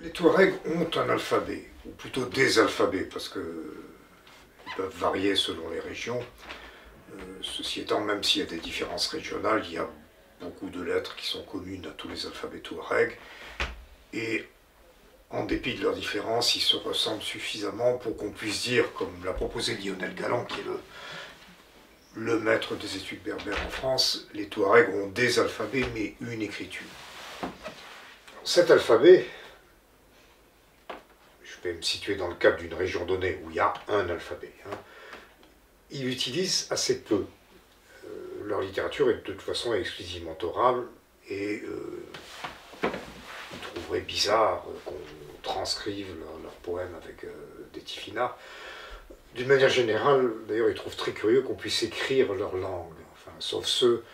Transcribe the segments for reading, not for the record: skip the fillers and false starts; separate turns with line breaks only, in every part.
Les Touaregs ont un alphabet, ou plutôt des alphabets, parce qu'ils peuvent varier selon les régions. Ceci étant, même s'il y a des différences régionales, il y a beaucoup de lettres qui sont communes à tous les alphabets Touaregs. Et en dépit de leurs différences, ils se ressemblent suffisamment pour qu'on puisse dire, comme l'a proposé Lionel Galland, qui est le maître des études berbères en France, les Touaregs ont des alphabets, mais une écriture. Cet alphabet, je vais me situer dans le cadre d'une région donnée où il y a un alphabet, ils utilisent assez peu. Leur littérature est de toute façon exclusivement orale et ils trouveraient bizarre qu'on transcrive leurs poèmes avec des tifinards. D'une manière générale, d'ailleurs, ils trouvent très curieux qu'on puisse écrire leur langue, enfin, sauf ceux,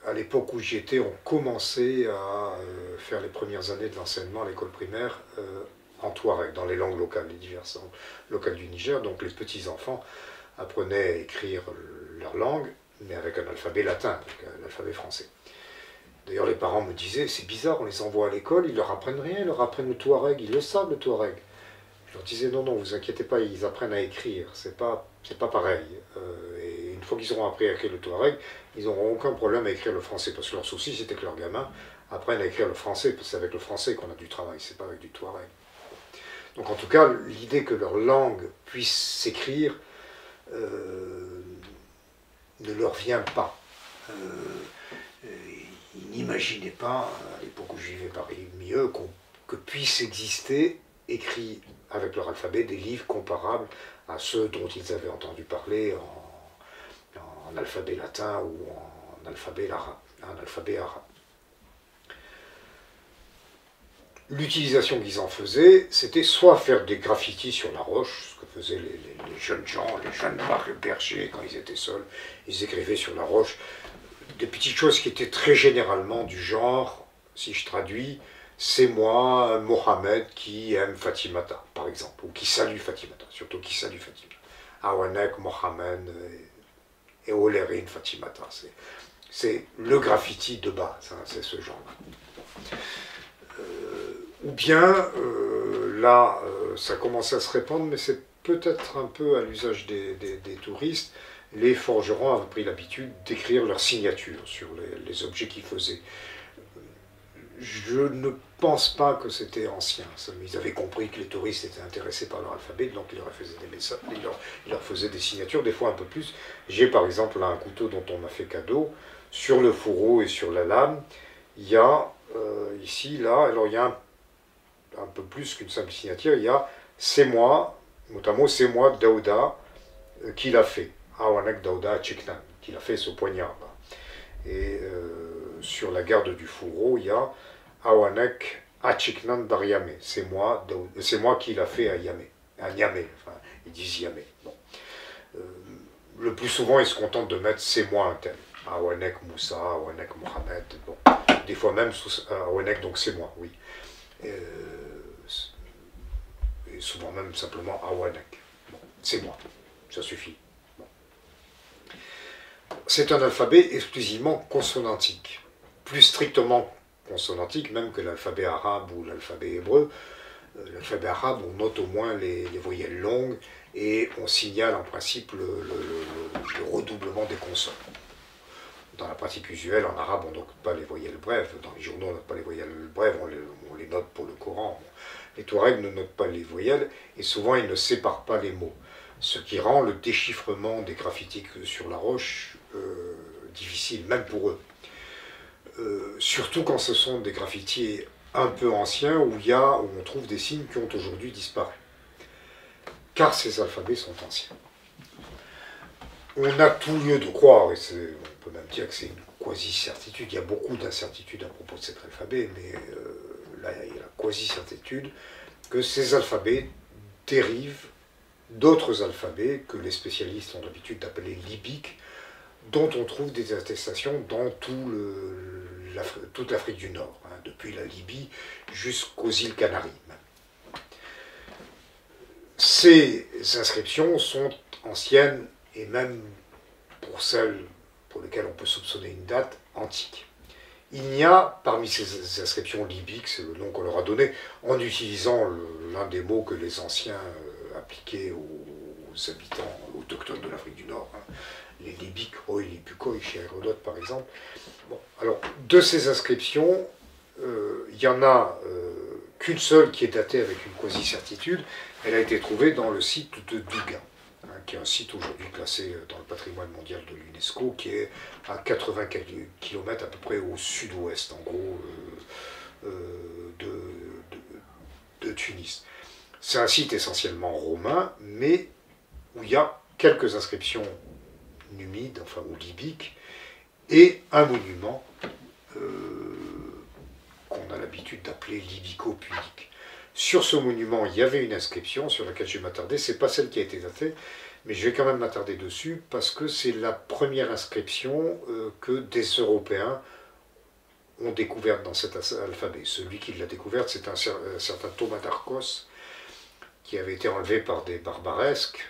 à l'époque où j'y étais, ont commencé à faire les premières années de l'enseignement à l'école primaire en touareg, dans les langues locales, les diverses langues locales du Niger. Donc les petits-enfants apprenaient à écrire leur langue, mais avec un alphabet latin, avec un alphabet français. D'ailleurs, les parents me disaient, c'est bizarre, on les envoie à l'école, ils leur apprennent rien, ils leur apprennent le touareg, ils le savent le touareg. Je leur disais, non, non, vous inquiétez pas, ils apprennent à écrire, c'est pas pareil. Et une fois qu'ils auront appris à écrire le touareg, ils n'auront aucun problème à écrire le français, parce que leur souci, c'était que leurs gamins apprennent à écrire le français, parce que c'est avec le français qu'on a du travail, c'est pas avec du touareg. Donc en tout cas, l'idée que leur langue puisse s'écrire ne leur vient pas. Ils n'imaginaient pas, à l'époque où je vivais parmi eux, que puisse exister, écrit avec leur alphabet, des livres comparables à ceux dont ils avaient entendu parler en alphabet latin ou en alphabet arabe. L'utilisation qu'ils en faisaient, c'était soit faire des graffitis sur la roche, ce que faisaient les jeunes gens, les jeunes bergers, quand ils étaient seuls, ils écrivaient sur la roche des petites choses qui étaient très généralement du genre, si je traduis, c'est moi, Mohamed, qui aime Fatimata, par exemple, ou qui salue Fatimata, surtout qui salue Fatimata. Awanek, Mohamed et Olerin Fatimata. C'est le graffiti de base, c'est ce genre-là. Ou bien, là, ça commence à se répandre, mais c'est peut-être un peu à l'usage des touristes, les forgerons avaient pris l'habitude d'écrire leur signature sur les objets qu'ils faisaient. Je ne pense pas que c'était ancien. Ils avaient compris que les touristes étaient intéressés par leur alphabet, donc ils leur faisaient des messages, ils leur faisaient des signatures, des fois un peu plus. J'ai par exemple là un couteau dont on m'a fait cadeau. Sur le fourreau et sur la lame, il y a ici, là, alors il y a un peu plus qu'une simple signature, il y a c'est moi, notamment c'est moi, Daouda, qui l'a fait. Awanek Daouda Chiknan, qui l'a fait ce poignard. Là. Et sur la garde du fourreau, il y a Awanek Achiknan Daryame. C'est moi qui l'a fait à Yamé. À Niamey, enfin, ils disent Yamé. Bon. Le plus souvent, ils se contentent de mettre c'est moi un tel. Awanek Moussa, Awanek Mohamed. Bon. Des fois même Awanek, donc c'est moi, oui. Et souvent même simplement Awanek. Bon, c'est moi, ça suffit. Bon. C'est un alphabet exclusivement consonantique, plus strictement consonantique même que l'alphabet arabe ou l'alphabet hébreu. L'alphabet arabe, on note au moins les voyelles longues et on signale en principe le redoublement des consonnes. Dans la pratique usuelle, en arabe, on note pas les voyelles brèves. Dans les journaux, on note pas les voyelles brèves, on les note pour le Coran. Les Touaregs ne notent pas les voyelles et souvent ils ne séparent pas les mots. Ce qui rend le déchiffrement des graffitis sur la roche difficile, même pour eux. Surtout quand ce sont des graffitis un peu anciens où on trouve des signes qui ont aujourd'hui disparu. Car ces alphabets sont anciens. On a tout lieu de croire, et on peut même dire que c'est une quasi-certitude, il y a beaucoup d'incertitudes à propos de cet alphabet, mais là il y a la quasi-certitude que ces alphabets dérivent d'autres alphabets que les spécialistes ont l'habitude d'appeler libiques, dont on trouve des attestations dans toute l'Afrique du Nord, depuis la Libye jusqu'aux îles Canaries. Ces inscriptions sont anciennes et même pour celles pour lesquelles on peut soupçonner une date, antique. Il y a, parmi ces inscriptions libyques, c'est le nom qu'on leur a donné, en utilisant l'un des mots que les anciens appliquaient aux habitants autochtones de l'Afrique du Nord, hein, les libyques, oi, lipukoi, chez Hérodote par exemple. Bon, alors, de ces inscriptions, il y en a qu'une seule qui est datée avec une quasi-certitude. Elle a été trouvée dans le site de Douga, hein, qui est un site aujourd'hui classé dans le patrimoine mondial de l'UNESCO, qui est à 80 km à peu près au sud-ouest, en gros, de Tunis. C'est un site essentiellement romain, mais où il y a quelques inscriptions numides, enfin, ou libyques, et un monument qu'on a l'habitude d'appeler libyco-punique. Sur ce monument, il y avait une inscription sur laquelle je vais m'attarder. C'est pas celle qui a été datée, mais je vais quand même m'attarder dessus parce que c'est la première inscription que des Européens ont découverte dans cet alphabet. Celui qui l'a découverte, c'est un certain Thomas d'Arcos, qui avait été enlevé par des barbaresques,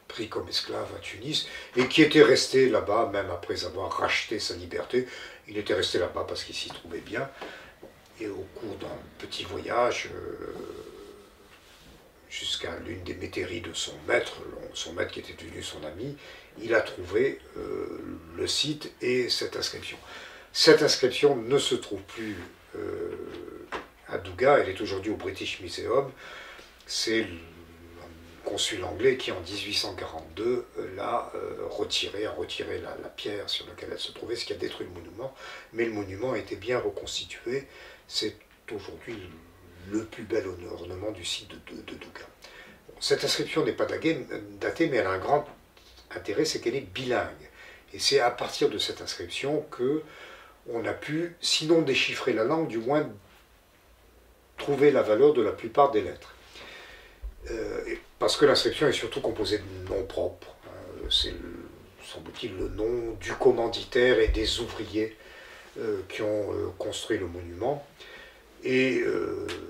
pris comme esclave à Tunis, et qui était resté là-bas, même après avoir racheté sa liberté. Il était resté là-bas parce qu'il s'y trouvait bien. Et au cours d'un petit voyage, jusqu'à l'une des métairies de son maître qui était devenu son ami, il a trouvé le site et cette inscription. Cette inscription ne se trouve plus à Douga, elle est aujourd'hui au British Museum. C'est un consul anglais qui, en 1842, a retiré la pierre sur laquelle elle se trouvait, ce qui a détruit le monument. Mais le monument a été bien reconstitué. C'est aujourd'hui le plus bel ornement du site de Douga. Cette inscription n'est pas datée, mais elle a un grand intérêt, c'est qu'elle est bilingue. Et c'est à partir de cette inscription que on a pu, sinon déchiffrer la langue, du moins trouver la valeur de la plupart des lettres. Parce que l'inscription est surtout composée de noms propres. C'est, semble-t-il, le nom du commanditaire et des ouvriers qui ont construit le monument. Et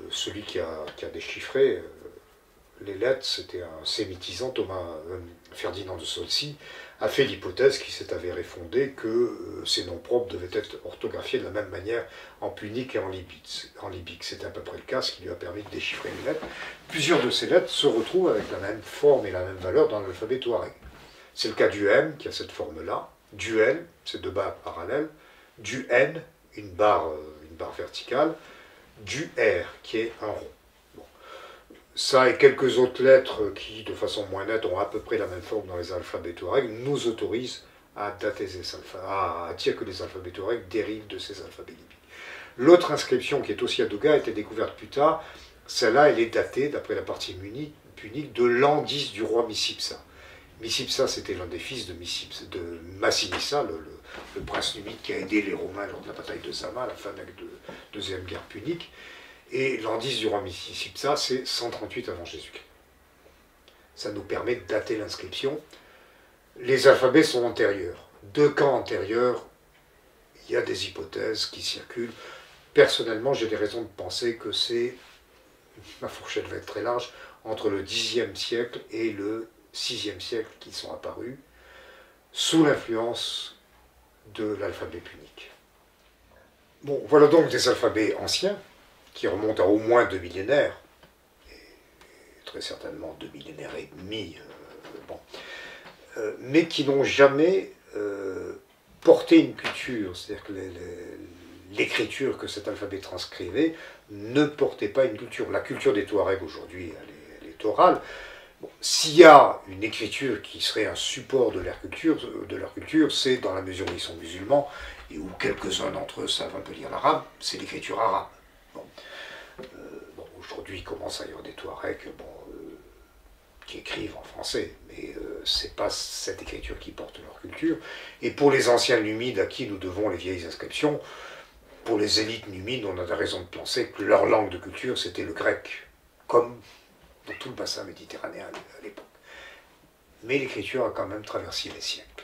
celui qui a déchiffré les lettres, c'était un sémitisant, Ferdinand de Saulcy, a fait l'hypothèse qui s'est avérée fondée que ces noms propres devaient être orthographiés de la même manière en punique et en libyque. C'était à peu près le cas, ce qui lui a permis de déchiffrer les lettres. Plusieurs de ces lettres se retrouvent avec la même forme et la même valeur dans l'alphabet touareg. C'est le cas du M, qui a cette forme-là, du L, c'est deux barres parallèles, du N, une barre verticale, du R, qui est un rond. Bon. Ça et quelques autres lettres qui, de façon moins nette, ont à peu près la même forme dans les alphabets touareg, nous autorisent à dater ces alphabets, à dire que les alphabets touareg dérivent de ces alphabets libyques. L'autre inscription, qui est aussi à Douga, a été découverte plus tard. Celle-là, elle est datée, d'après la partie punique, de l'an 10 du roi Micipsa. Micipsa, c'était l'un des fils de Massinissa, le prince numide qui a aidé les Romains lors de la bataille de Zama, à la fin de la deuxième guerre punique. Et l'an 10 du roi Micipsa, c'est 138 avant Jésus-Christ. Ça nous permet de dater l'inscription. Les alphabets sont antérieurs. Deux camps antérieurs, il y a des hypothèses qui circulent. Personnellement, j'ai des raisons de penser que c'est, ma fourchette va être très large, entre le Xe siècle et le VIe siècle qui sont apparus, sous l'influence de l'alphabet punique. Bon, voilà donc des alphabets anciens, qui remontent à au moins 2 millénaires, et très certainement 2 millénaires et demi, mais qui n'ont jamais porté une culture, c'est-à-dire que l'écriture que cet alphabet transcrivait ne portait pas une culture. La culture des Touaregs aujourd'hui, elle est orale. Bon, s'il y a une écriture qui serait un support de leur culture, c'est dans la mesure où ils sont musulmans, et où quelques-uns d'entre eux savent un peu lire l'arabe, c'est l'écriture arabe. Bon. Aujourd'hui, il commence à y avoir des Touaregs qui écrivent en français, mais c'est pas cette écriture qui porte leur culture. Et pour les anciens numides à qui nous devons les vieilles inscriptions, pour les élites numides, on a des raisons de penser que leur langue de culture, c'était le grec, comme dans tout le bassin méditerranéen à l'époque. Mais l'écriture a quand même traversé les siècles.